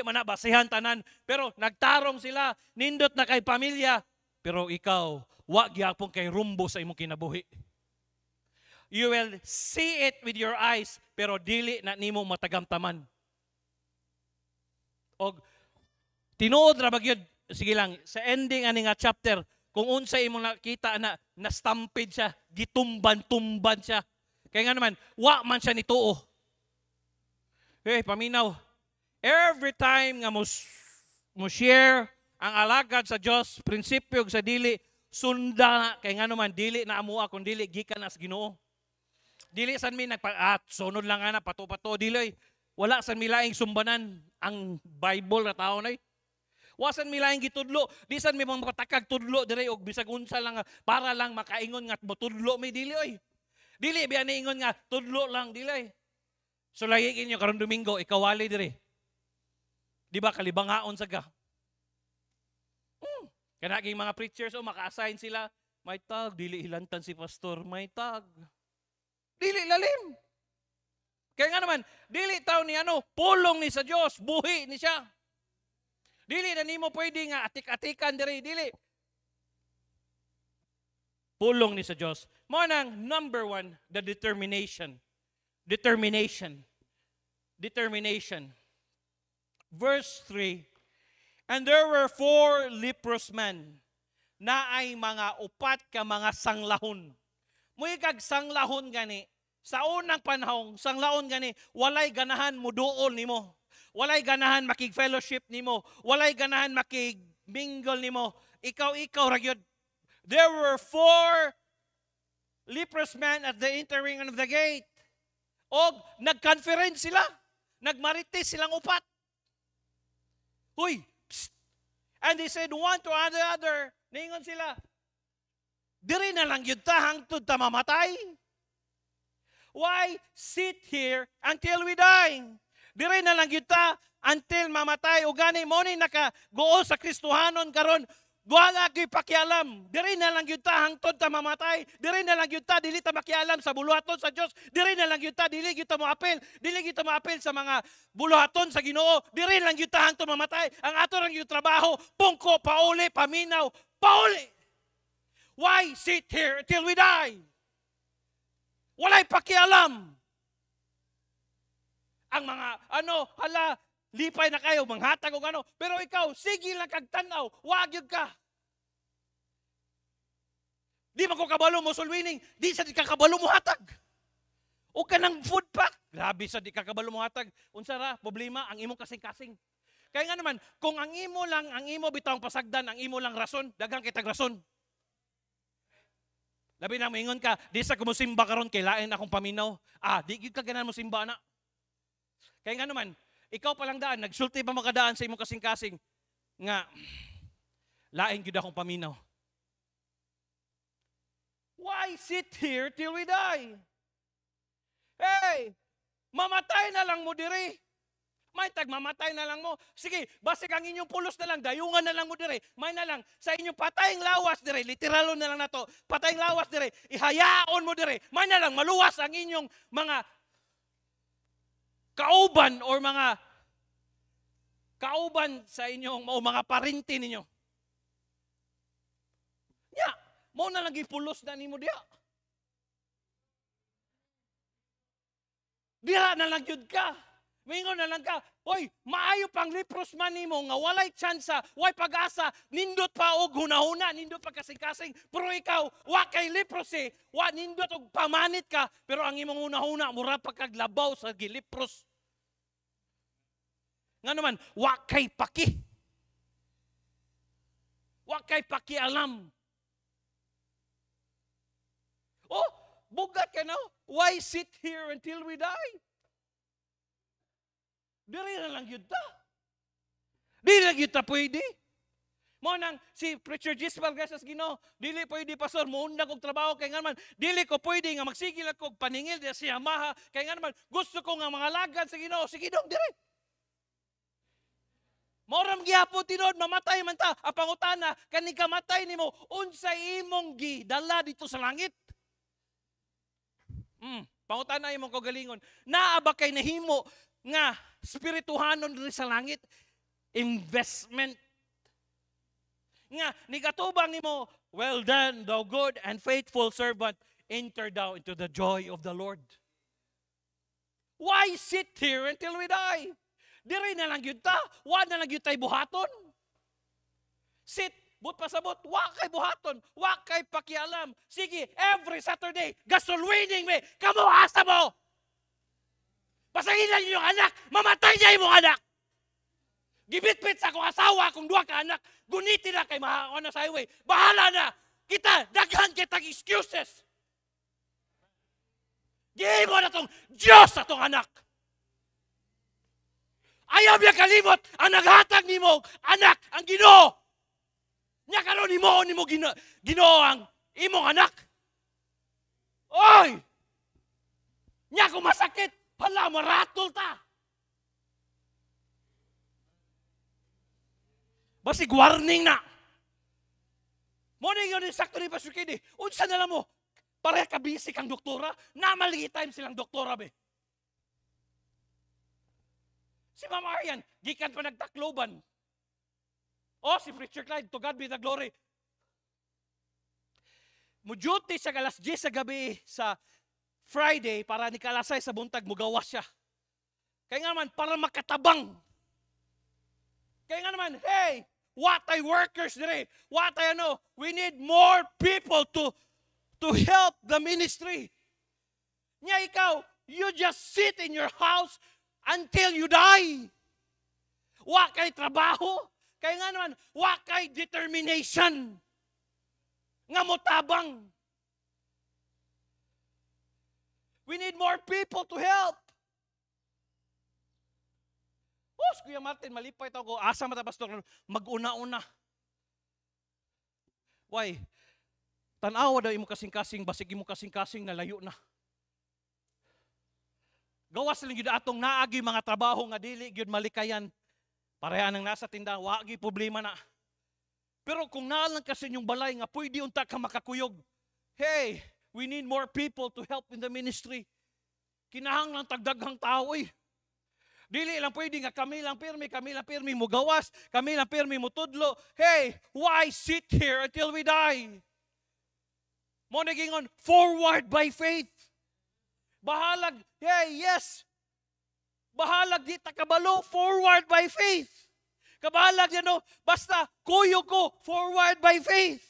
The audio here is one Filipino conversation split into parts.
man na basihan tanan, pero nagtarong sila, nindot na kay pamilya, pero ikaw, wa gyapon kay rumbo sa imong kinabuhi. You will see it with your eyes, pero dili na nimo matagamtaman. Og tinuod ra bagyod, sige lang, sa ending ani nga chapter, kung unsa imong nakita na nastampid siya, gitumban-tumban siya. Kaya nga naman, wa man siya nituo. Paminaw, every time nga mo share ang alagad sa Dios, prinsipyo sa dili, sunda, kaya nga naman, dili na amua, kung dili, gikan as Ginoo. Dili san mi sunod lang ana pato-pato dili wala san mi laing sumbanan ang Bible na tao nay. Wasan mi laing gitudlo, di san mi matakag tudlo dire og bisag unsa lang para lang makaingon nga motudlo mi dili oy. Dili biya ni ingon nga tudlo lang dili. So lagi inyo karon Domingo ikawali dire. Di ba kalibangaon sa ga? Kanaging mga preachers maka-assign sila, may tag dili hilantan si pastor, may tag. Dili lalim. Kaya nga naman, dili taw ni pulong ni sa Dios, buhi ni siya. Dili na nimo pwede nga atik-atikan diri, dili. Pulong ni sa Dios. Mo nang number 1, the determination. Determination. Determination. Verse 3. And there were 4 leprous men na ay mga upat ka mga sanglahon. Muy kag sanglahon gani. Sa unang panahon, sanglahon gani, walay ganahan mo duol nimo. Walay ganahan makig-fellowship nimo. Walay ganahan makig-mingle nimo. Ikaw ra gyud. There were 4 leprous men at the entering of the gate. Og nag-conference sila. Nagmarites silang upat. Huy, psst. And they said one to another, ningon sila, diri na lang yun ta, hangtod ta mamatay. Why sit here until we die? Diri na lang yun ta, until mamatay. O gani mo ni nakaguo sa Kristohanon karon, wala ko'y pakialam. Diri na lang yun ta, hangtod ta mamatay. Diri na lang yun ta, dili ta makialam sa buluhaton sa Diyos. Diri na lang yun ta, dili kita mo apel. Dili kita mo apel sa mga buluhaton sa Ginoo. Diri lang yun ta, hangtod mamatay. Ang ato lang yung trabaho, pungko, pauli, paminaw, pauli. Why sit here until we die? Walay pakialam. Ang mga, lipay na kayo, manghatag o pero ikaw, sige lang kagtanaw, wag yun ka. Di man ko kabalo mo sulwining, di sa di ka kabalo mo hatag. O ka ng food pack, grabe sa di ka kabalo mo hatag. Unsa ra, problema, ang imong kasing-kasing. Kaya nga naman, kung ang imo bitawang pasagdan, ang imo lang rason, daghang kitag rason. Labi na maingon ka, di sa kumusimba karon kay lain akong paminaw. Di gyud ka ganan mo simba na. Kaya nga naman, ikaw palang daan, nagsulti pa makadaan sa imong kasing-kasing nga lain gyud akong paminaw. Why sit here till we die? Hey, mamatay na lang mo diri. May mamatay na lang mo. Sige, basig ang inyong pulos na lang, dayungan na lang mo dire. May na lang, sa inyong patayng lawas dire, literalo na lang na to, patayng lawas dire, ihayaon mo dire. May na lang, maluwas ang inyong mga kauban or mga kauban sa inyong o mga parinti ninyo. Ya, mo na lang ipulos na nimo diya. Diha na lang yun ka. Mingon na lang ka, oy, maayo pang leprous man nimo nga walay tsansa, way pag-asa, nindot pa og hunahuna, nindot pa kasing-kasing, pero ikaw, wa kay leprosy, wa nindot og pamanit ka, pero ang imong hunahuna, mura pa kaglabaw sa gilipros. Nga naman, wa kay paki. Wa kay pakialam. Oh, bugat ka na, why sit here until we die? Diri na lang yun ta. Dili lang yun ta pwede. Mo nang si Preacher Gisbal Gasas Ginoo, dili pwede pastor, muundag og trabaho kay nga naman, dili ko pwede nga magsigil ako og paningil diya si Yamaha, kay nga naman gusto ko nga mga lagad sa Ginoo, sige dong diri. Moram gihapon tinod mamatay man ta, ang pangutana kani kamatay nimo unsay imong gidala dito sa langit? Pangutana imong kagalingon, naa ba kay nahimo nga spirituhanon diri sa langit? investment. Nga, nigatubang nimo, well done, thou good and faithful servant, enter thou into the joy of the Lord. Why sit here until we die? Diri na lang yun ta, wa na lang yun tayo buhaton. Sit, but pasabot, wa kay buhaton, wa kay pakialam. Sige, every Saturday, gasol winning me, kamuhasa mo! Pasagilan niyo yung anak, mamatay niya yung anak! Gibit-bit sa akong asawa, kung duwa ka anak, guniti na kay mahakon na sa highway. Bahala na! Kita, daghan kitang excuses! Gihin mo na tong Diyos sa tong anak! Ayaw niya kalimot ang naghatag ni mo, anak, ang Ginoo. Nya karon ni mo Ginoo ang imong anak. Oy! Nya kung masakit, hala, maratol ta. Basig warning na. Mo na yun sakto ni Pastor Kidi. Unsa na lang mo, pareha ka busy kang doktora, na mali time silang doktora be. Si Mama Arian, gikan pa nagtakloban. O, si Preacher Clyde, to God be the glory. Muduty siya alas 10 sa gabi sa Friday para ni kalasay sa buntag mugawas siya. Kaya nga naman, para makatabang. Kaya nga naman, hey, watay workers dire. Watay ano, we need more people to help the ministry. Nya ikaw, you just sit in your house until you die. Wa kay trabaho. Kaya nga naman, wa kay determination. Nga motabang. We need more people to help. Oh, Kuya Martin, malipay ito ko. Asa mata, Pastor, mag-una-una. Why? Tanawa daw imo kasing-kasing, basig imo kasing-kasing na layo na. Gawas lang yun atong naagi mga trabaho nga dili yun malikayan. Pareha nang nasa tindahan, wagi problema na. Pero kung naalang kasi yung balay nga, pwede unta ka makakuyog. Hey, we need more people to help in the ministry. Kinahang lang tagdaghang tao eh. Dili lang pwede nga kami lang pirmi mo gawas, kami lang pirmi mo tudlo. Hey, why sit here until we die? Mo nagingon, forward by faith. Bahalag, hey, yes. Bahalag di takabalo, forward by faith. Kabahalag yan o, basta kuyo ko, forward by faith.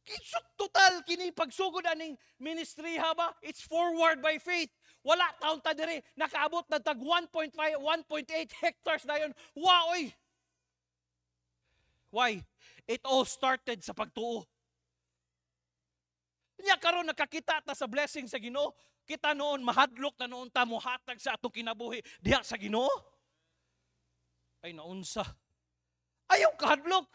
Kinsot total, kini pagsugod aning ministry ha ba? It's forward by faith. Wala taon ta diri, nakaabot na tag 1.5, 1.8 hectares na yun. Waoy! Why? It all started sa pagtuo. Nya karon nakakita ta sa blessing sa Ginoo. Kita noon mahadlok na noon ta mohatag sa atong kinabuhi diha sa Ginoo. Ay naunsa. Ayaw kahadlok.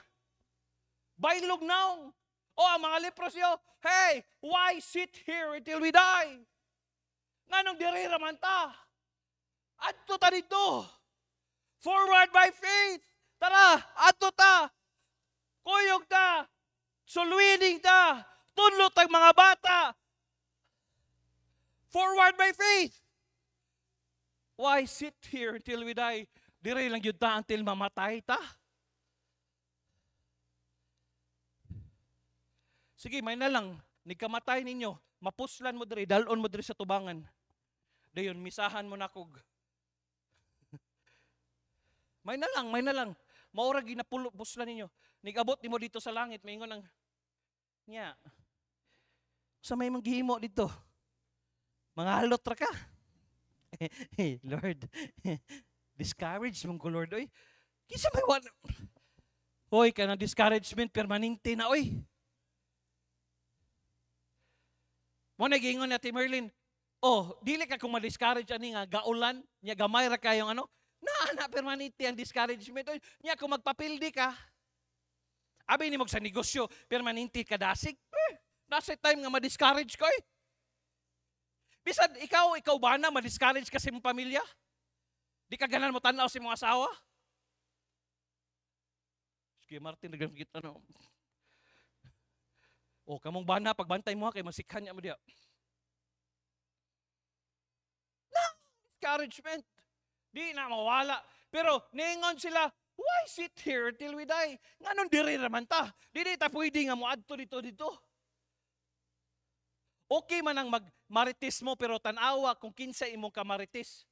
Bailog now. O ang mga lepros yo, hey, why sit here until we die? Nganong diri raman ta? Adto ta dito. Forward by faith. Tara, adto ta. Kuyog ta. Sulwining ta. Tudlo tag mga bata. Forward by faith. Why sit here until we die? Dire lang yun ta until mamatay ta. Sige, may na lang. Nikamatay ninyo. Mapuslan mo dire. Dalon mo dire sa tubangan. Dayon, misahan mo na kog. May na lang. Maura ginapuslan ninyo. Nigabot ni mo dito sa langit. Maingon ang, nya, sa may manghihimo dito. Mga halot ra ka. Hey, Lord. Discourage mong ko, Lord. Oy. Kisa may one. Hoy, ka na discouragement permanente na, oy. Mo nagingon na ti Merlin, oh, dili ka kung ma-discourage ani nga gaulan, nya gamay ra kayong ano, na permanente ang discouragement. Oy, nya kung magpapildi ka, abi ni mo sa negosyo, permanente ka dasig. Nasa time nga ma-discourage ko eh. Bisan ikaw ba na ma-discourage ka sa mong pamilya? Di ka ganan mo tanaw sa mong asawa? Sige, Martin, nagam kita no. O, kamong bana, pagbantay mo ha, kay masikhan niya mo diya. Na, discouragement. Di na mawala. Pero ningon sila, why sit here till we die? Nganon diri raman ta. Dili ta pwede nga moadto dito. Okay man ang magmarites mo, pero tanawa kung kinsa imong kamarites.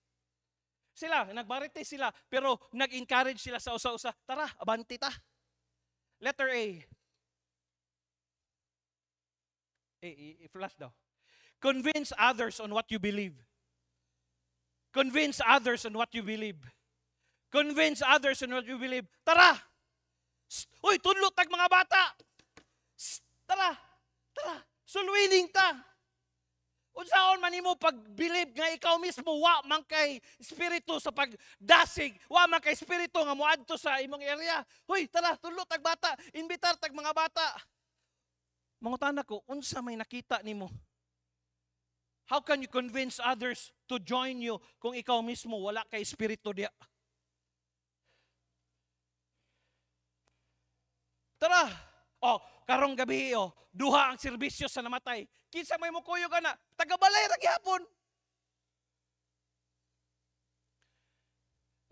Sila, nagmarites sila, pero nag-encourage sila sa usa-usa. Tara, abanti ta. Letter A. Flash daw. Convince others on what you believe. Convince others on what you believe. Convince others on what you believe. Tara! Uy, tunlot tag mga bata! Tara! Sulwining ta! Unsaon man nimo pag-believe nga ikaw mismo wa man kay espiritu sa pagdasig, wa man kay espiritu nga moadto sa imong area. Hoy, tara, tunlot tag bata, imbitar tag mga bata. Mangutana ko, unsa may nakita nimo? How can you convince others to join you kung ikaw mismo wala kay espiritu diya? Tara! Karong gabi, duha ang serbisyo sa namatay. Kinsa may mukuyo ka na, tagabalay ra gyapon.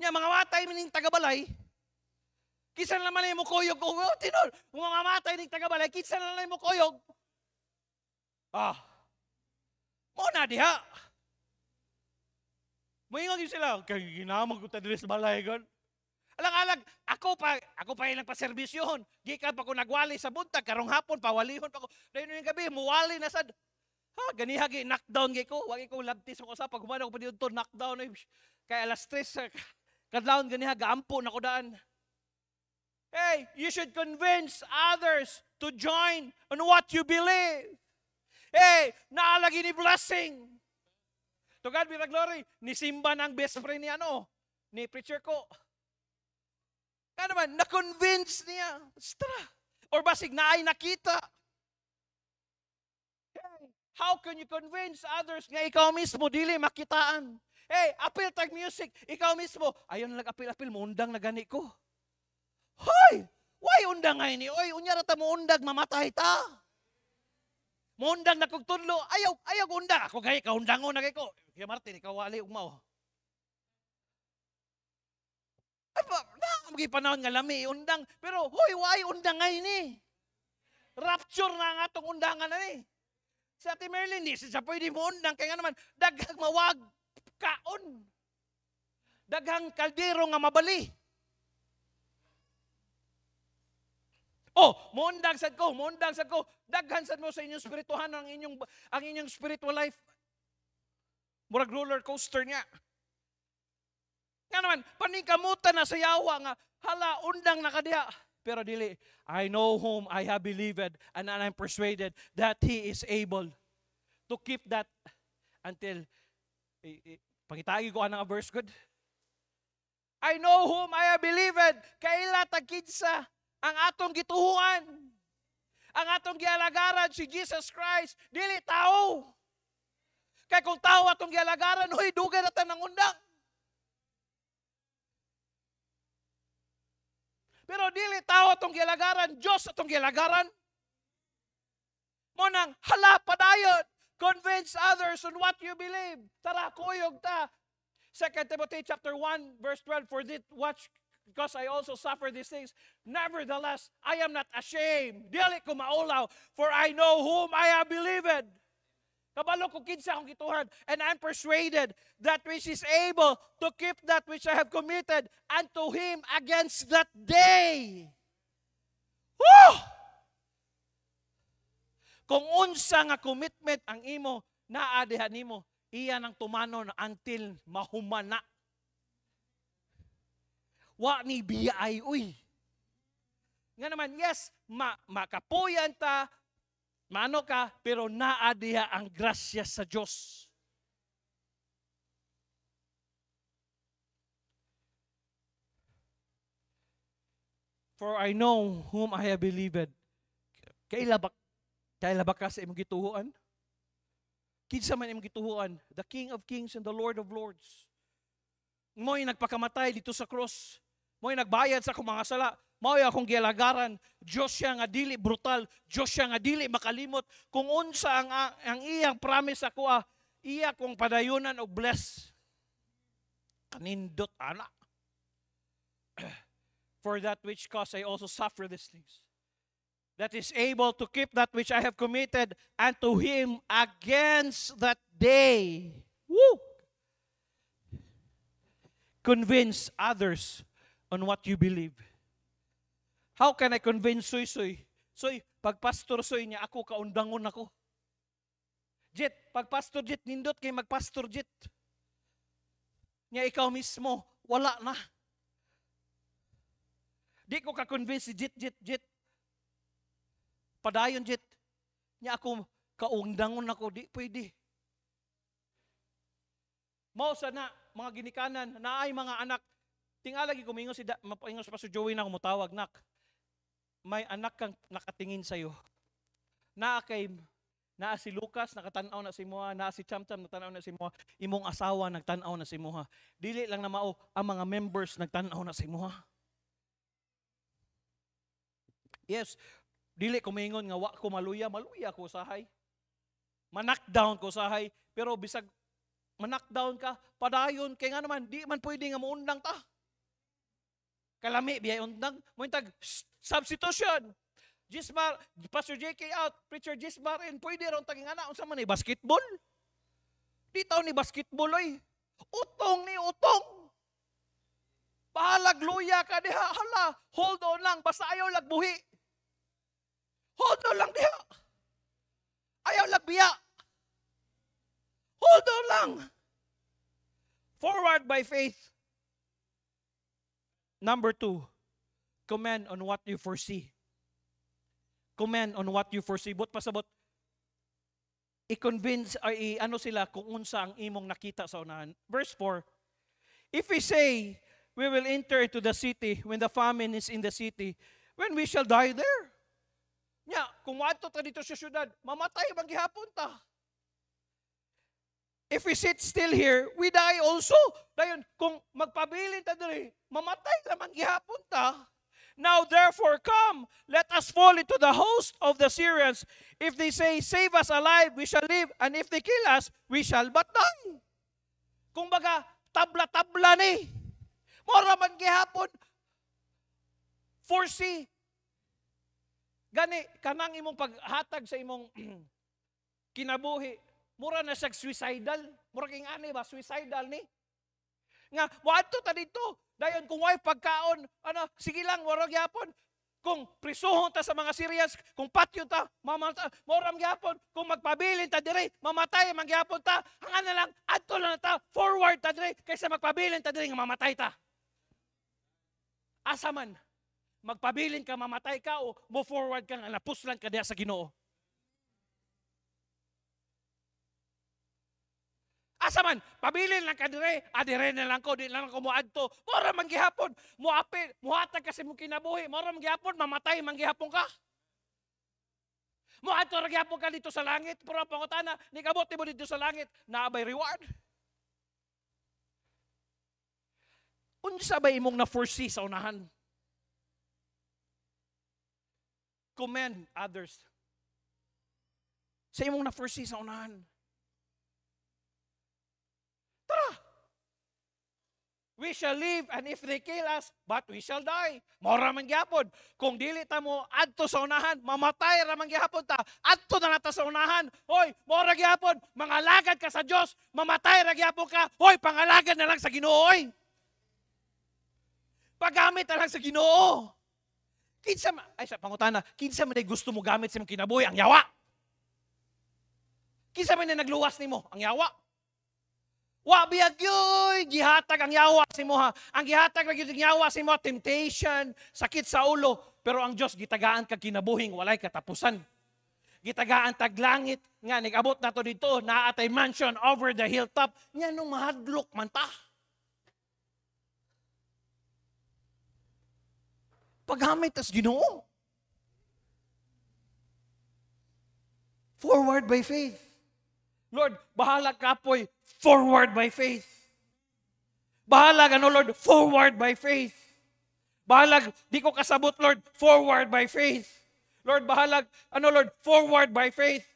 Nya mga matay ning tagabalay. Kinsa naman ay mukuyog ko, tinol. Mga matay ning tagabalay, kinsa naman ay mukuyog. Mo na diha. Moingon gyud sila, kay ginamag ko ta diri sa balay gon. Alang-alag, ako pa ilang paserbisyohon. Gikan pa ko nagwali sa buntag, karong hapon, pawalihon pa ko. Dahil yung gabi, muwali na sad. Ganiha, knockdown ko. Wagi ko labtis ako sa pag humana ko pa dito, knockdown. Kaya alas 3, kadlaon ganiha, gaampo na ko daan. Hey, you should convince others to join on what you believe. Hey, naalagi ni blessing. To God be the glory. Ni Simba ng best friend ni preacher ko. Kaya naman, na-convince niya. Tara. Or basig na ay nakita. Hey, how can you convince others nga ikaw mismo dili makitaan? Hey, appeal tag music. Ikaw mismo, ayon lang appeal mo undang na gani ko. Hoy! Why undang nga ini? Oy, unya ra ta mo undag mamatay ta. Mo undang na kog tudlo. Ayaw undang. Ako gay ka undangon na kay ko. Kaya Martin, ikaw wali ugmaw. Magi panahon nga lami undang, pero hoy way undang ngay ni. Rapture na nga atong undangan na ni. Sa Ate Merlin, di siya pwede mo undang, kaya nga naman, daghang mawag kaon. Daghang kaldero nga mabali. Muundang sad ko. Daghan sad mo sa inyong spirituhan ang inyong spiritual life. Murag roller coaster niya. Nga naman, paningkamutan na sa yawa nga, hala, undang na kadiha. Pero dili, I know whom I have believed and I'm persuaded that He is able to keep that until, pangitagi ko anang verse good. I know whom I have believed, kaila tagkinsa ang atong gituhuan. Ang atong gialagaran si Jesus Christ, dili tao. Kaya kung tao atong gialagaran, huy, dugay na tanang undang. Pero dili tao atong gilagaran, Diyos atong gilagaran. Mo nang hala padayon, convince others on what you believe. Tara, kuyog ta. 2 Timothy chapter 1, verse 12, for this watch, because I also suffer these things. Nevertheless, I am not ashamed. Dili ko maulaw, for I know whom I have believed. Kabalo ko kinsa akong gituhan, and I'm persuaded that which is able to keep that which I have committed unto Him against that day. Woo! Kung unsa nga commitment ang imo, naadihan nimo, iyan ang tumanon until mahumana. Wa ni biyay, uy. Nga naman, yes, makapuyan ta, maano ka, pero naadiha ang grasya sa Diyos. For I know whom I have believed. Kaila ba ka sa imong gituhuan? Kinsa man imong gituhuan? The King of Kings and the Lord of Lords. Mo'y nagpakamatay dito sa cross. Mo'y nagbayad sa akong mga sala. Mo'y akong gialagaran. Diyos siya nga dili brutal. Diyos siya nga dili makalimot. Kung unsa ang iyang promise ako, iya kong padayunan o bless. Kanindot, anak. For that which cause I also suffer these things. That is able to keep that which I have committed unto him against that day. Woo! Convince others on what you believe. How can I convince Soy? Soy, pag Pastor Soy niya, ako kaundangon ako. Jet, pag Pastor Jet, nindot kay mag-Pastor Jet. Niya ikaw mismo, wala na. Di ko ka-convince si Jet. Padayon Jet. Niya ako, kaundangon ako, di pwede. Mao sana, mga ginikanan, na ay mga anak, tingalagi kumingo si Pastor Joey na kumutawag, nak, may anak kang nakatingin sa'yo. Naa si Lucas, nakatanaw na si Moha, naa si Chamcham, nakatanaw na si Moha, imong asawa, nagtanaw na si Moha. Dili lang na mao, ang mga members, nagtanaw na si Moha. Yes, dili kumingon nga wa ko maluya ko usahay. Manakdown ko usahay, pero bisag manakdown ka, padayon, kaya nga naman, di man pwede nga maundang ta. Kalami, biyay undang, muintag, substitution. Gismar, Pastor JK out, Preacher Gismar in, pwede ron taging anak, unsa man ni basketball? Di taon ni basketball, oy. Utong. Pahalag luya ka diha, hala, hold on lang, basta ayaw lagbuhi. Hold on lang diha. Ayaw lagbiya. Hold on lang. Forward by faith. Number 2, comment on what you foresee. Comment on what you foresee. But pasabot, i-convince, ano sila kung unsa ang imong nakita sa unahan. Verse 4, if we say, we will enter into the city when the famine is in the city, when we shall die there. Nya, kung wato ta dito sa syudad, mamatay bang gihapon ta? If we sit still here, we die also. Dayon, kung magpabilin ta diri, mamatay lamang gihapon ta. Now therefore come, let us fall into the host of the Syrians. If they say, save us alive, we shall live. And if they kill us, we shall but die. Kung baga, tabla-tabla ni. Mora man gihapon. Foresee. Gani, kanang imong paghatag sa imong kinabuhi. Mura na siya suicidal. Mura king ani ba, suicidal ni. Nga, wato ta dito. Dayon, kung way pagkaon, sige lang, warag yapon. Kung prisuhon ta sa mga Syrians, kung patyo ta, moram yapon. Kung magpabilin ta dire, mamatay, magyapon ta. Hangan na lang, adto na ta, forward ta dire, kaysa magpabilin ta dire, nga mamatay ta. Asa man, magpabilin ka, mamatay ka, o move forward ka, nga napuslan ka diya sa Ginoo. Asa man, pabilin lang ka dire, adire na lang ko, di lang ko muadto. Mora manggihapon, muapil, muhatag kasi mo kinabuhi, mora manggihapon, mamatay manggihapon ka. Muadto ra gyapon ka dito sa langit, pero pangutana, ni kabot mo dito sa langit, naabay reward. Unsa ba imong na-foresee sa unahan? Commend others. Sa imong na-foresee sa unahan. Tara! We shall live, and if they kill us, but we shall die. Mora man gyapon. Kung dili ta mo adto sa unahan, mamatay ra man gyapon ta. Adto na nata sa unahan. Hoy, mora gyapon, mangalagad ka sa Dios, mamatay ra gyapon ka. Hoy, pangalagad na lang sa Ginoo, oy. Paggamit na lang sa Ginoo. Kinsa sa pangutana, kinsa man ay gusto mo gamit sa imong kinabuhi, ang yawa. Kinsa man ay nagluwas nimo, ang yawa. Wa biyag yoy, gihatag ang yawa si mo ha. Ang gihatag ra gyud yawa si mo, temptation, sakit sa ulo, pero ang Dios gitagaan kag kinabuhing walay katapusan. Gitagaan tag langit nga nigabot nato dito, naatay mansion over the hilltop, nya nung mahadlok man ta. Paggamit as Ginoo. Forward by faith. Lord, bahala ka po'y forward by faith. Bahala Lord, forward by faith. Bahala, di ko kasabot, Lord, forward by faith. Lord, bahala, Lord, forward by faith.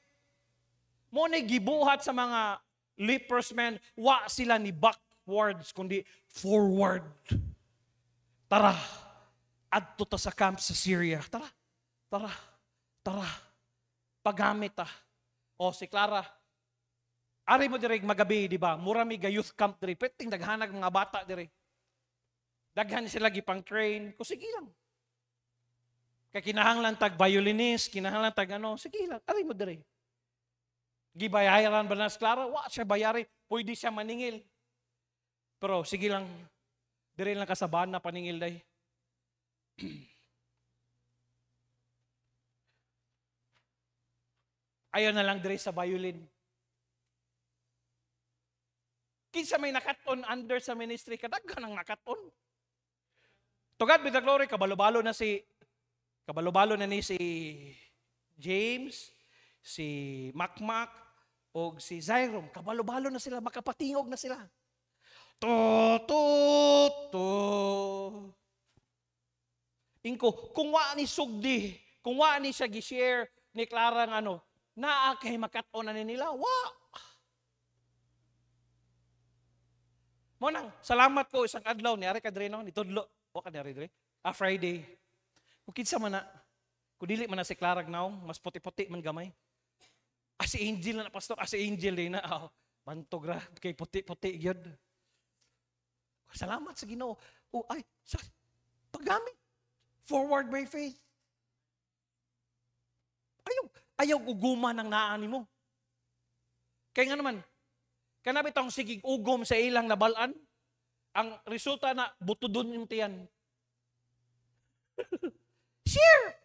Muna gibuhat sa mga lepers, man, wa sila ni backwards, kundi forward. Tara, adto ta sa camp sa Syria. Tara, tara, tara. Paggamit ta. O si Clara, ari mo direk magabi, di ba? Mura mi ga youth camp diri. Peting daghanag mga bata diri. Daghan sila gipang train. Ko sige lang. Kay kinahanglan tag violinist, kinahanglan tag ano, sige lang. Ari mo diri. Gibayaran ba na si Clara? Wa siya bayari. Pwede siya maningil. Pero sige lang. Diri lang kasabahan na paningil day. Ayaw na lang diri sa violin. Kinsa may nakaton under sa ministry, kadaghan ang nakaton. Tugad with the glory, kabalo-balo na ni si James, si Macmac, o si Zyrom. Kabalo-balo na sila, makapatingog na sila. To. Ingko, kung wa ni sugdi, kung wa ni siya gi-share ni Clara ng ano, naa kay makaton na nila, wa. Mo nang salamat ko isang adlaw ni ari kadreno ni tudlo o kadari dire. Friday. Kung kinsa man na, kung dili man na si Clara now, mas puti-puti man gamay. Si Angel na pastor, si Angel din na. Bantog ra kay puti-puti gyud. Salamat sa Ginoo. Paggamit. Forward by faith. Ayaw uguma ng naani mo. Kaya nga naman, kanabi tong sigig ugom sa ilang nabalaan, ang resulta na butudon yung tiyan. Share.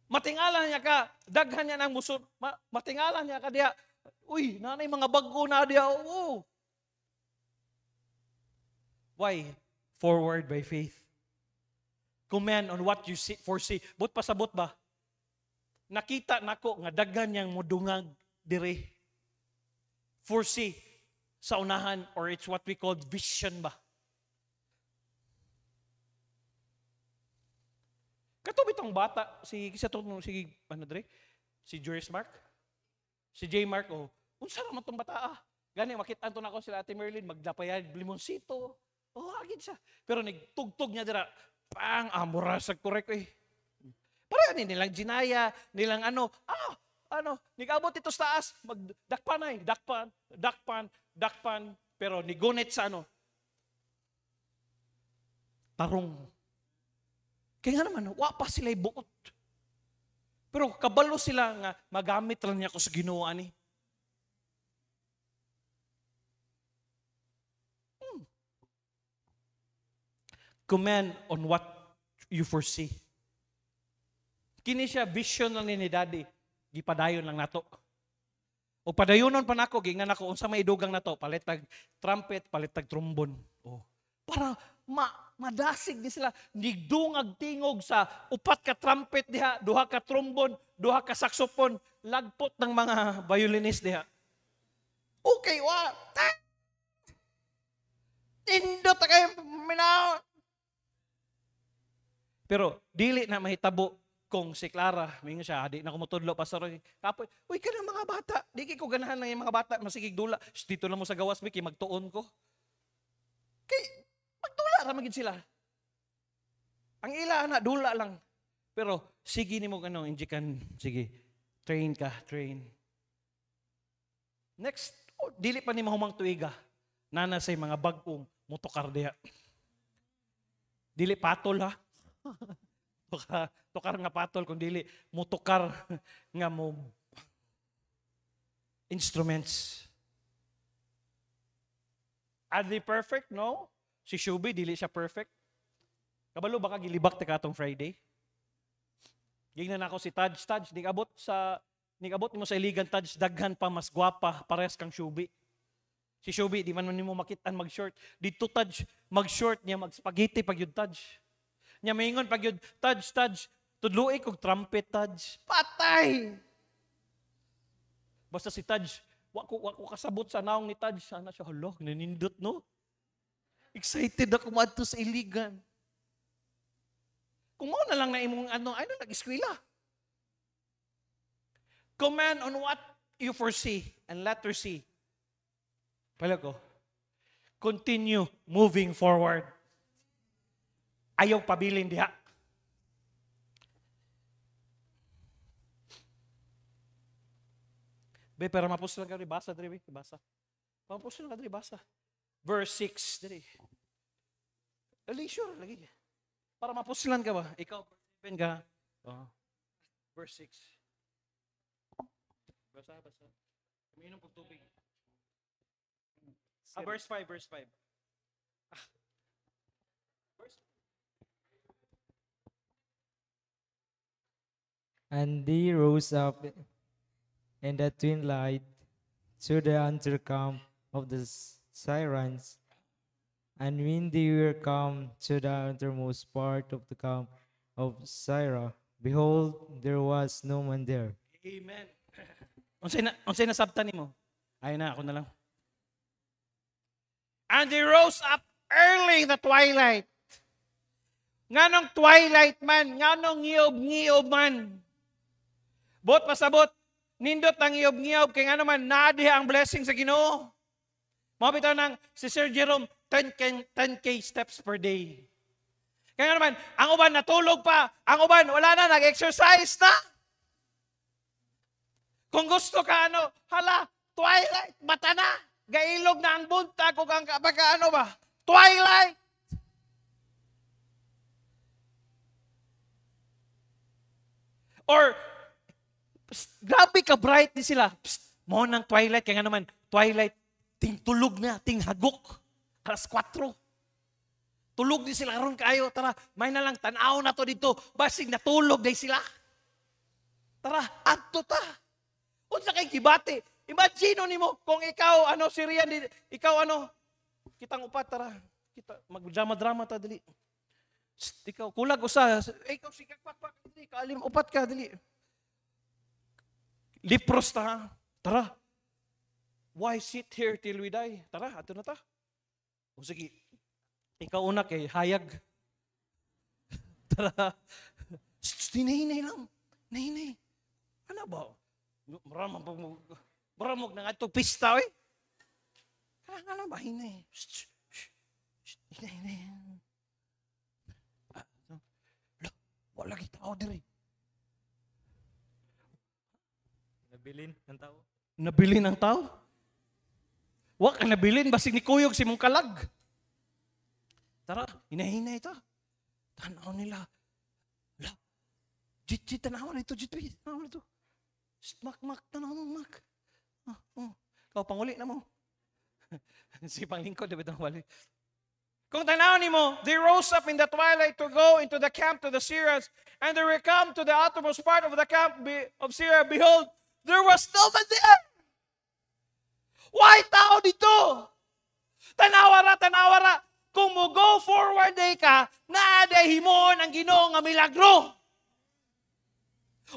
Matingala niya ka, daghan niya ng musod, matingala niya ka diya, uy, nanay mga bago na diya, oo. Why? Forward by faith. Comment on what you foresee. But pasabot ba? Nakita nako nga daghan niyang mudungag dire. Foresee sa unahan, or it's what we call vision ba? Katubi tong bata, si Joyce Mark? Si J. Mark, unsa naman tong bata Gani, makita to nako sila Ate Merlin, magdapayag, limonsito. Agid siya. Pero nagtugtog niya dira, murasag correct Para nilang ginaya, nilang nigabot ito sa taas, dakpan, pero nigunit sa tarong. Kaya nga naman, wa pa sila'y buot. Pero kabalo sila nga, magamit lang niya ko sa Ginoo ani. Comment on what you foresee. Kini siya vision lang ni Daddy, gipadayon lang nato. O padayonon pa nako, gingan ako unsa may idugang nato, palitag trumpet, palitag trombon. Para madasig di sila, nigdungag tingog sa upat ka trumpet diha, duha ka trombon, duha ka saxophone, lagpot ng mga violinist diha. Okay, Indot kayo minaw. Pero dili na mahitabo kung si Clara, mingon siya, di na kumutudlo pastor. Kapoy, uy ka ng mga bata, di ko ganahan lang yung mga bata, masigig dula. Dito lang mo sa gawas, Miki, magtuon ko. Kay magdula ra magid sila. Ang ila na dula lang. Pero sige nimo injikan, sige. Train. Next, dili pa ni mahumang tuiga. Nana say mga bagong motokar diha. Dili patol ha. Tukar nga patol kung dili motokar nga mo instruments. Are they perfect? No. Si Shubi, dili siya perfect. Kabalo baka gilibak ta katong Friday. Gingnan ako si Taj, nigabot mo sa iligan Taj, daghan pa mas gwapa pares kang Shubi. Si Shubi, di man nimo makitaan mag-short. Dito Taj, mag-short niya, mag-spaghetti pag yun Taj. Nya maingon pag yun, Taj, tudluik og trumpet Taj. Patay! Basta si Taj, wako kasabot sa naong ni Taj, sana siya, hala, nanindot no? Excited ako maadto sa iligan. Kung mo na lang na imong nag-eskwela. Comment on what you foresee, and letter C. Pala ko, continue moving forward. Ayaw pabilin diha. Be, pero mapuslan ka rin, basa, dali, basa. Mapuslan ka rin, basa. Verse 6, dali. Dali, sure, lagi. Para mapuslan ka ba? Ikaw, verse 7 ka. Verse 6. Basa. Uminom po tubig. Verse 5. Verse 5. And they rose up in the twilight to the undercamp of the Sirens. And when they were come to the uttermost part of the camp of Syra, behold, there was no man there. Amen. Unsay na sabta nimo? Ay na, ako na lang. And they rose up early in the twilight. Nganong twilight man, nganong ngiob-ngiob man. Bot pasabot, nindot ang ngiob-ngiob, kay nga naman, naadiha ang blessing sa Ginoo. Mabitaw ng si Sir Jerome, 10K steps per day. Kaya nga naman, ang uban natulog pa, ang uban wala na, nag-exercise na. Kung gusto ka hala, twilight, mata na. Gailog na ang buntag kung ang kapag ba? Twilight! Or, grabe ka bright ni sila. Mo ng twilight, kaya nga naman, twilight, ting tulog na, ting hagok. Alas 4. Tulog din sila karon kayo. Tara, may na lang tanaw na to dito. Basig natulog din sila. Tara, adto ta. Unsa kay kibati? Imagine nimo kung ikaw Syrian, ikaw kitang upat, tara. Kita magdrama-drama ta dili. Ikaw kulag usa, ikaw sigag pak dili, kaalim upat ka dili. Lipros ta. Tara. Why sit here till we die? Tara, ato na ta. O sige. Ikaw una kay hayag. Tara. Hinay lang. Hinay. Ano ba? Maramog na nga ito pista, eh. Ano ba? Hinay. Hinay. Wala kita ako diri. Nabilin ng tao. Nabilin ng tao? Wa ka nabilin, basig ni kuyog si mong kalag. Tara, hinay-hinay ito. Tanaw nila. Jit, tanaw na ito, tanaw na ito. Mak, tanaw mo, mak. Ikaw, panguli na mo. Si panglingkod, di ba ito wali? Kung tanaw ni mo, they rose up in the twilight to go into the camp to the Syrians, and they were come to the outermost part of the camp of Syria. Behold, there was no man there. Why tao dito? Tanawara. Kung mo go forward day ka, naaday himon ang Ginoo nga milagro.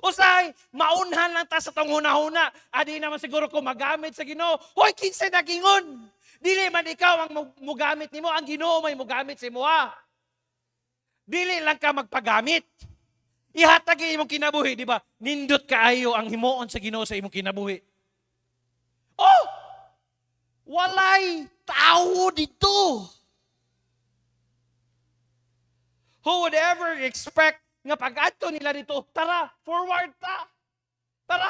Usay, maunhan lang ta sa tong huna-huna. Adi naman siguro ko magamit sa Ginoo. Hoy, kinsa nagingon? Dili man ikaw ang mugamit nimo, ang Ginoo may mugamit sa imo. Dili lang ka magpagamit. Ihatag imong kinabuhi, di ba? Nindot kaayo ang himuon sa Ginoo sa imong kinabuhi. Oh! Walay tao dito. Who would ever expect nga pag-adto nila dito, tara, forward ta. Tara.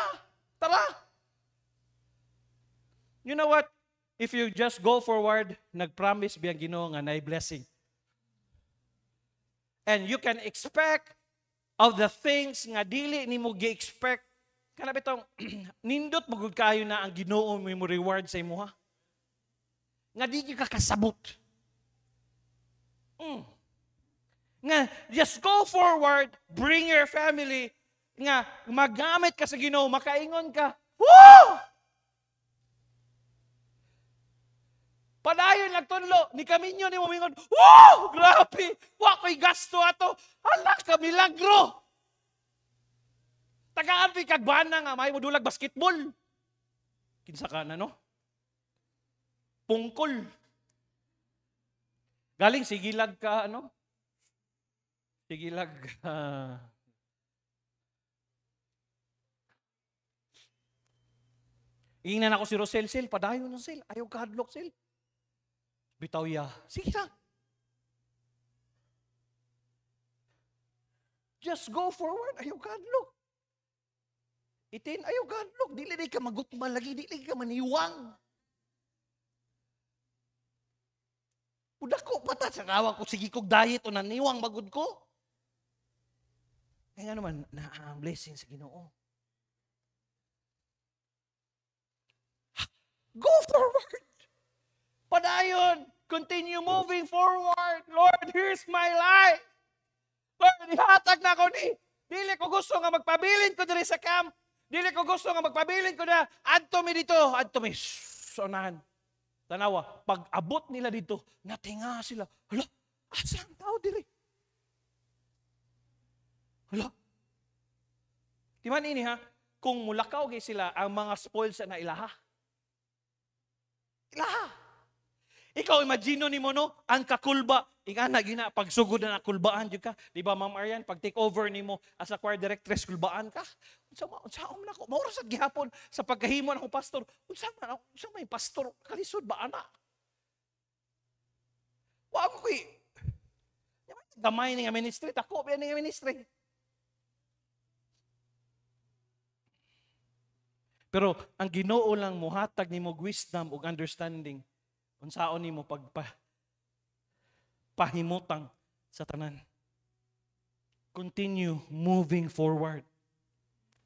You know what? If you just go forward, nag-promise biyang Ginoo nga na blessing. And you can expect of the things nga dili nimo gi-expect. Kana bitong nindot magud kayo na ang Ginoo mo reward sa imuha. Nga di ka kasabot. Nga just go forward, bring your family, nga magamit ka sa Ginoo, makaingon ka. Woo! Padayon nagtunlo, ni Kaminyo ni mumingon, woo! Grabe! Wa ko'y gasto ato. Hala ka, milagro! Tagaan pi kagbana nga, may modulag basketball. Kinsa ka na, no? Pungkol. Galing sigilag ka, sigilag. Ingnan ako si Rosel, padayon na Sel. Ayaw ka hadlok, Sel. Bitaw ya. Sige lang. Just go forward. Ayaw kadlok. Itin, ayaw kadlok. Dili ka magutman lagi. Dili ka maniwang. Udah ko pata sa kawa ko. Sige kog diet o naniwang magud ko. Kaya nga naman, blessing sa Ginoo. Go forward. Padayon. Continue moving forward. Lord, here's my life. Lord, ihatag na ako ni. Dili ko gusto nga magpabilin ko diri sa camp. Dili ko gusto nga magpabilin ko na adto mi dito, adto mi sonahan. Tanawa, pag abot nila dito, natinga sila. Hala, asa ang tao diri? Hala. Timan ini ha, kung mulakaw gay sila ang mga spoils na ilaha. Ilaha. Ikaw, imagino ni mo, no? Ang kakulba. Ika na, pagsugod na kulbaan dyan ka. Di ba, Ma'am Arian, pag take over ni mo as a choir directress, kulbaan ka. Unsaon na ko? Maura sa gihapon sa pagkahimo ng pastor. Unsaon may pastor? Kalisod ba, anak? Wag ko gamay nga ministry. Tako ba nga ministry? Pero ang Ginoo lang muhatag nimo wisdom ug understanding. Unsaon nimo pahimutang sa tanan. Continue moving forward.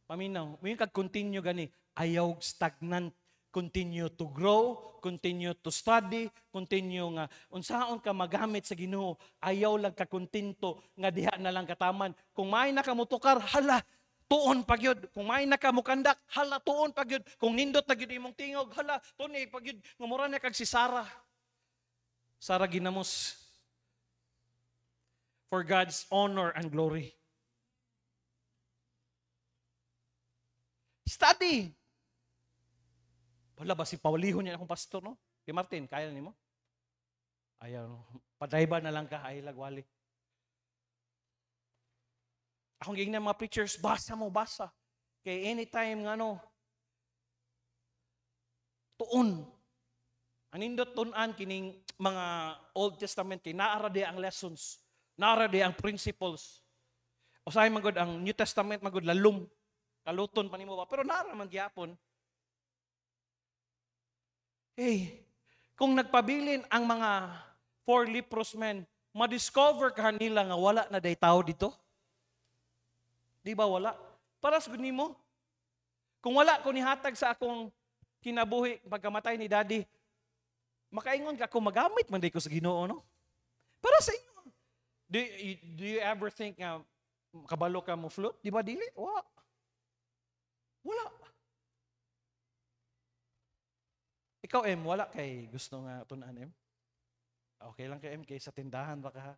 Paminaw, may kag-continue gani, ayaw stagnant. Continue to grow, continue to study, continue nga unsaon ka magamit sa Ginoo. Ayaw lang ka kontento nga diha na lang kataman. Kung may nakamutukar, hala, tuon pagyud. Kung may nakamukandak, hala, tuon pagyud. Kung nindot na gyud imong tingog, hala, tuni pagyud. Ngumura na kag si Sarah. Sarah ginamos for God's honor and glory. Study. Wala ba si Paulihon yan akong pastor, no? Kay Martin, kaya na nimo? Ayaw, no? Padayba na lang ka, ay lagwali. Akong gignan mga preachers, basa mo, basa. Kay anytime nga no, tuon. Anindot tunan kining mga Old Testament, kay naara di ang lessons, naara di ang principles. O sabi magod ang New Testament, magod lalum, kaluton pa nimo ba? Pero naara man gyapon. Hey, kung nagpabilin ang mga 4 leprous men, ma-discover ka nila nga wala na day tao dito? Di ba wala? Para sa nimo. Kung wala ko nihatag sa akong kinabuhi pagkamatay ni Daddy, makaingon ka kung magamit man day ko sa Ginoo, no? Para sa inyo. Do you ever think nga kabalo ka mo float? Di ba dili? Wala. Ikaw, M, wala kay gusto nga tunan, M? Okay lang kay M, kay sa tindahan baka ha?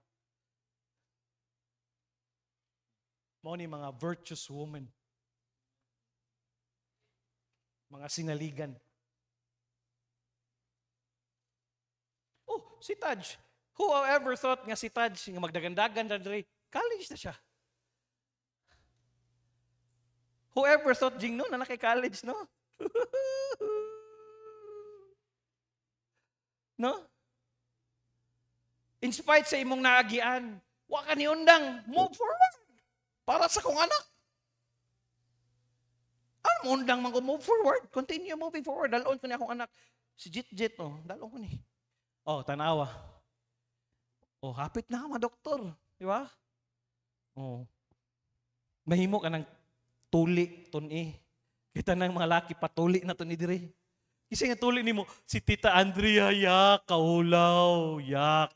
Mao ni mga virtuous woman. Mga sinaligan. Oh, si Taj. Whoever thought nga si Taj nga magdagandagan na diri, college na siya. Whoever thought Jing no na naki-college, no? No? In spite sa imong naagian, wa ka ni undang, move forward. Para sa kong anak. Ano undang man ko move forward? Continue moving forward. Dalon ko ni akong anak. Si Jit, oh. Dalon ko ni. Oh, tanawa. Oh, hapit na ka, doktor. Di ba? Oh. Mahimo ka ng tuli, tuni. Kita ng mga laki, patuli na to ni dire. Kasi nga tuli ni mo, si Tita Andrea, yak, kahulaw, yak.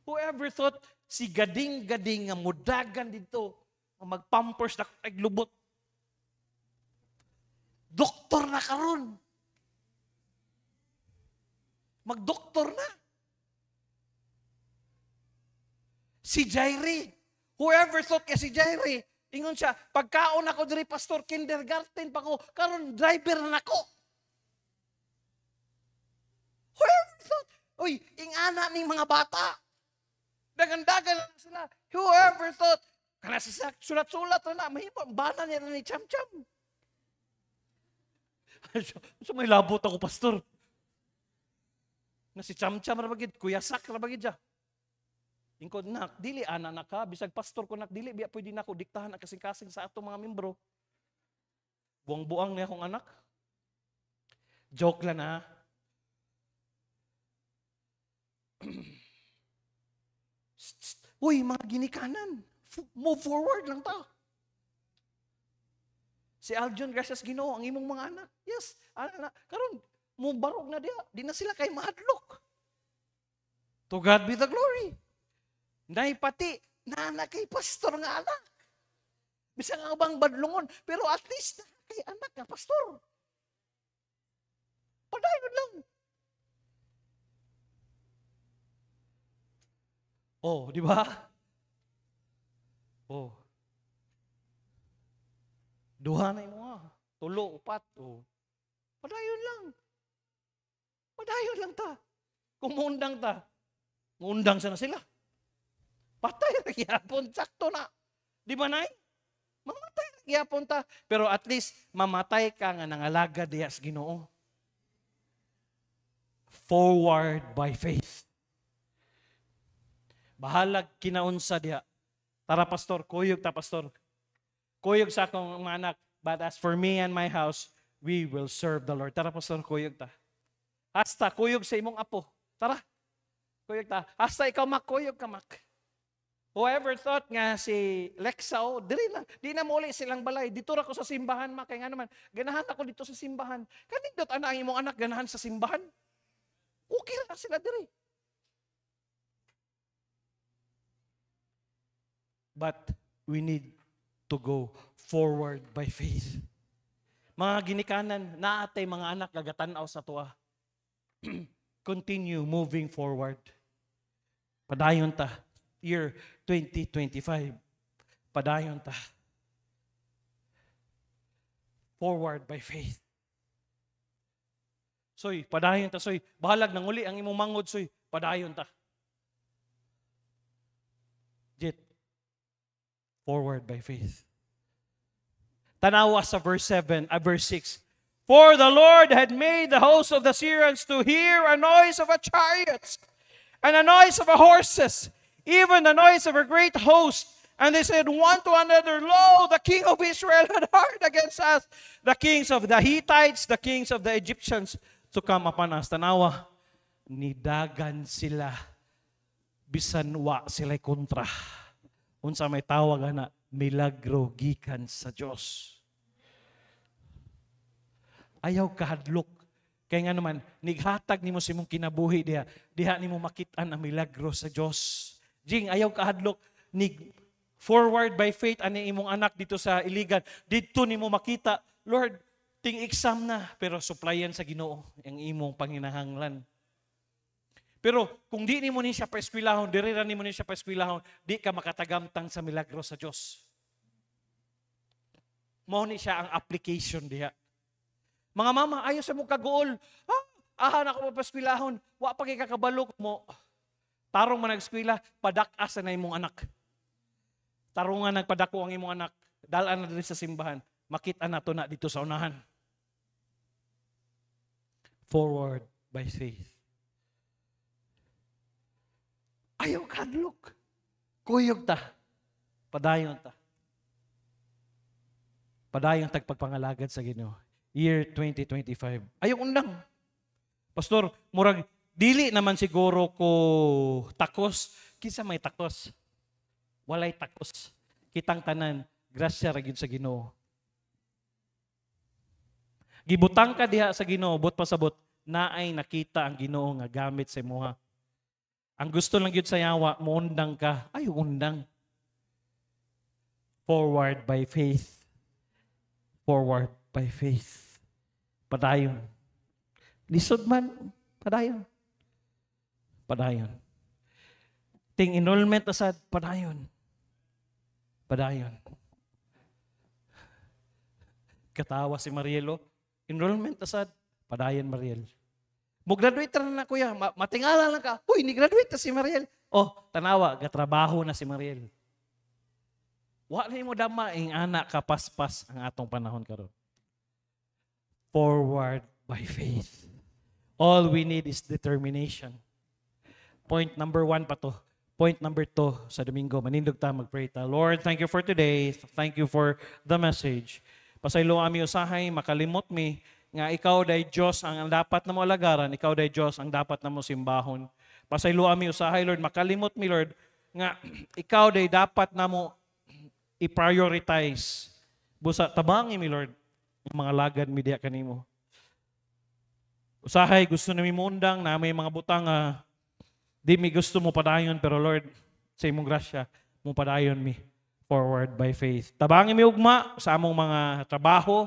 Whoever thought si gading-gading nga mudagan dito, magpampers na naglubot. Doktor na karon. Magdoktor na. Si Jairi. Whoever thought kay si Jairi, ingon siya, pagkaon ako diri pastor, kindergarten pa ko, karon driver na ako. Whoever thought, uy, ingana ning mga bata. Dagan-dagan na sila. Whoever thought, kana sa sulat-sulat na, mahimo, bana niya na ni Cham-Cham. So may labot ako, pastor. Na si Cham-Cham rabagid, Kuya Sak rabagid siya. Ingkod nak, dili ana na ka, bisag pastor ko nak, dili biya pwede nako diktahan ang kasing-kasing sa ato mga membro. Buang-buang niya akong anak. Joke lang ha. Uy, mga ginikanan, move forward lang ta. Si Aljon, gracias Ginoo, ang imong mga anak. Yes, anak, karon mo barog na diya, di na sila kay mahadlok. To God be the glory. Naipati, na kay pastor nga anak. Bisa nga bang badlungon, pero at least kay anak nga pastor. Padayon lang. Oh, di ba? Oh. Duha na mo nga. Tulo, upat. Oh. Padayon lang. Padayon lang ta. Kung muundang ta, muundang sana sila. Patay na gyapon, sakto na. Di ba, Nay? Mamatay na gyapon ta. Pero at least, mamatay ka nga nangalaga diya sa Ginoo. Forward by faith. Bahalag kinaunsa diya. Tara, pastor, kuyog ta, pastor. Kuyog sa akong mga anak. But as for me and my house, we will serve the Lord. Tara, pastor, kuyog ta. Hasta, kuyog sa imong apo. Tara, kuyog ta. Hasta ikaw kuyog ka, mak. Whoever thought nga si Lexa, di na muli silang balay. Dito ra ko sa simbahan, mak. Kaya nga naman, ganahan ako dito sa simbahan. Kanindot, ang imong anak, ganahan sa simbahan. Okay na sila diri. But we need to go forward by faith. Mga ginikanan, naatay mga anak gagatanaw sa tuwa. Continue moving forward. Padayon ta. Year 2025. Padayon ta. Forward by faith. Soy, padayon ta, soy. Bahalag nang uli ang imong mangod, soy. Padayon ta. Jet. Forward by faith. Tanawa sa verse 6. For the Lord had made the host of the Syrians to hear a noise of a chariots and a noise of a horses, even the noise of a great host. And they said one to another, Lo, the king of Israel had hired against us the kings of the Hittites, the kings of the Egyptians to come upon us. Tanawa, nidagan sila, bisan wa sila'y kontra. Unsa may tawag na milagro gikan sa Dios. Ayaw kahadlok. Kaya nga naman, nighatag nimo sa imong kinabuhi diha nimo makit-an ang milagro sa Dios. Jing, ayaw kahadlok, forward by faith ani imong anak dito sa Iligan. Dito nimo makita, Lord, ting exam na, pero supplyan sa Ginoo ang imong panginahanglan. Pero kung di nimo ni siya paeskwelahon, dirira nimo ni siya paeskwelahon, di ka makatagamtang sa milagro sa Dios. Mao ni siya ang application diha. Mga mama, ayaw sa mo kagool. Ahan ako paeskwelahon, wa pa kay kakabalo mo. Tarong man nag-eskwela, padak-as na imong anak. Tarungan nagpadako ang imong anak, dalan na diri sa simbahan, makita na to na dito sa unahan. Forward by faith. Ayaw kadlok. Kuyog ta. Padayon ta. Padayon tagpagpangalagad sa Ginoo. Year 2025. Ayaw undang. Pastor, murag dili naman siguro ko takos. Kinsa may takos? Walay takos. Kitang tanan, grasya ra gyud sa Ginoo. Gibutang ka diha sa Ginoo, bot pasabot, naay nakita ang Ginoo nga gamit sa imuha. Ang gusto lang yun sa yawa, muundang ka. Ay, undang. Forward by faith. Forward by faith. Padayon. Lisod man, padayon. Padayon. Ting enrollment asad, padayon. Padayon. Katawa si Marielo. Enrollment asad, padayon Mariel. Mo-graduate na kuya, matingala lang ka. Uy, ni-graduate na si Mariel. Oh, tanawa, gatrabaho na si Mariel. Wa na mo dama ing anak kapaspas ang atong panahon karon. Forward by faith. All we need is determination. Point number 1 pa to. point number 2 sa Domingo. Manindog ta mag-pray ta. Lord, thank you for today. Thank you for the message. Pasaylo ami usahay, makalimot mi, nga ikaw day Diyos ang dapat na mo alagaran, ikaw day Diyos ang dapat na mo simbahon. Pasaylo ami usahay, Lord, makalimot mi, Lord, nga ikaw day dapat na mo i-prioritize. Busa, tabangi mi, Lord, yung mga lagad mi diya kanimo. Usahay, gusto na mi mundang na may mga butang di mi gusto mo padayon, pero Lord, sa imong grasya, mo padayon mi forward by faith. Tabangi mi ugma sa among mga trabaho,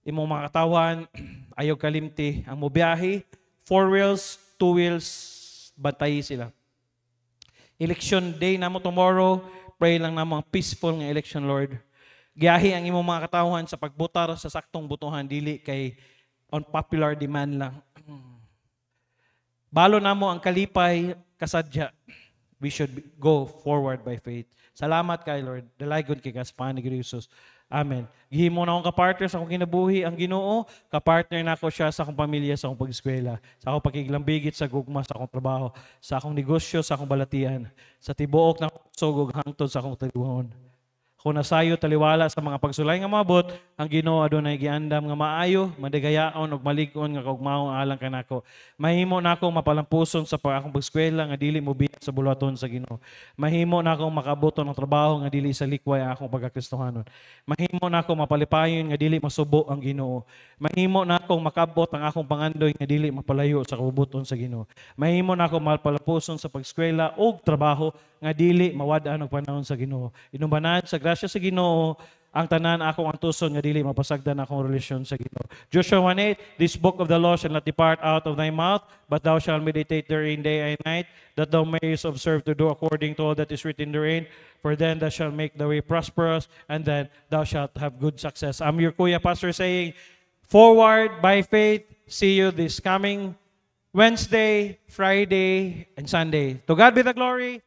imong mga katawan, ayaw kalimti ang mobiyahe, 4 wheels, 2 wheels, bantay sila. Election day na mo tomorrow, pray lang na mga peaceful nga election, Lord. Giyahi ang imong mga katawan sa pagbutar sa saktong butuhan, dili kay on popular demand lang. Balo na mo ang kalipay, kasadya. We should go forward by faith. Salamat kay Lord. Dalaygon kay Gaspan ni Jesus. Amen. Gihimo na akong kapartner sa akong kinabuhi ang Ginoo, kapartner na ako siya sa akong pamilya, sa akong pag-eskwela, sa akong pakiglambigit sa gugma, sa akong trabaho, sa akong negosyo, sa akong balatian, sa tibuok ng sugog hangtod sa akong tiguhon. Kung nasayo taliwala sa mga pagsulay nga mabot, ang Ginoo adunay giandam nga maayo, madigayaon ug malig-on nga kaugmaon alang kanako. Mahimo nako mapalampuson sa akong pag-eskwela nga dili mo biya sa bulaton sa Ginoo. Mahimo nako makabuton ng trabaho nga dili sa likway akong pagkakristohanon. Mahimo nako mapalipayon nga dili masubo ang Ginoo. Mahimo nako makabot ang akong pangandoy nga dili mapalayo sa kabubuton sa Ginoo. Mahimo nako mapalampuson sa pag-eskwela ug trabaho nga dili mawad-an og panahon sa Ginoo. Inubanan sa grasya sa Ginoo ang tanan akong antuson nga dili mapasagdan akong relasyon sa Ginoo. Joshua 1:8, this book of the law shall not depart out of thy mouth, but thou shalt meditate therein day and night, that thou mayest observe to do according to all that is written therein, for then thou shalt make the way prosperous, and then thou shalt have good success. I'm your Kuya Pastor saying, forward by faith. See you this coming Wednesday, Friday, and Sunday. To God be the glory.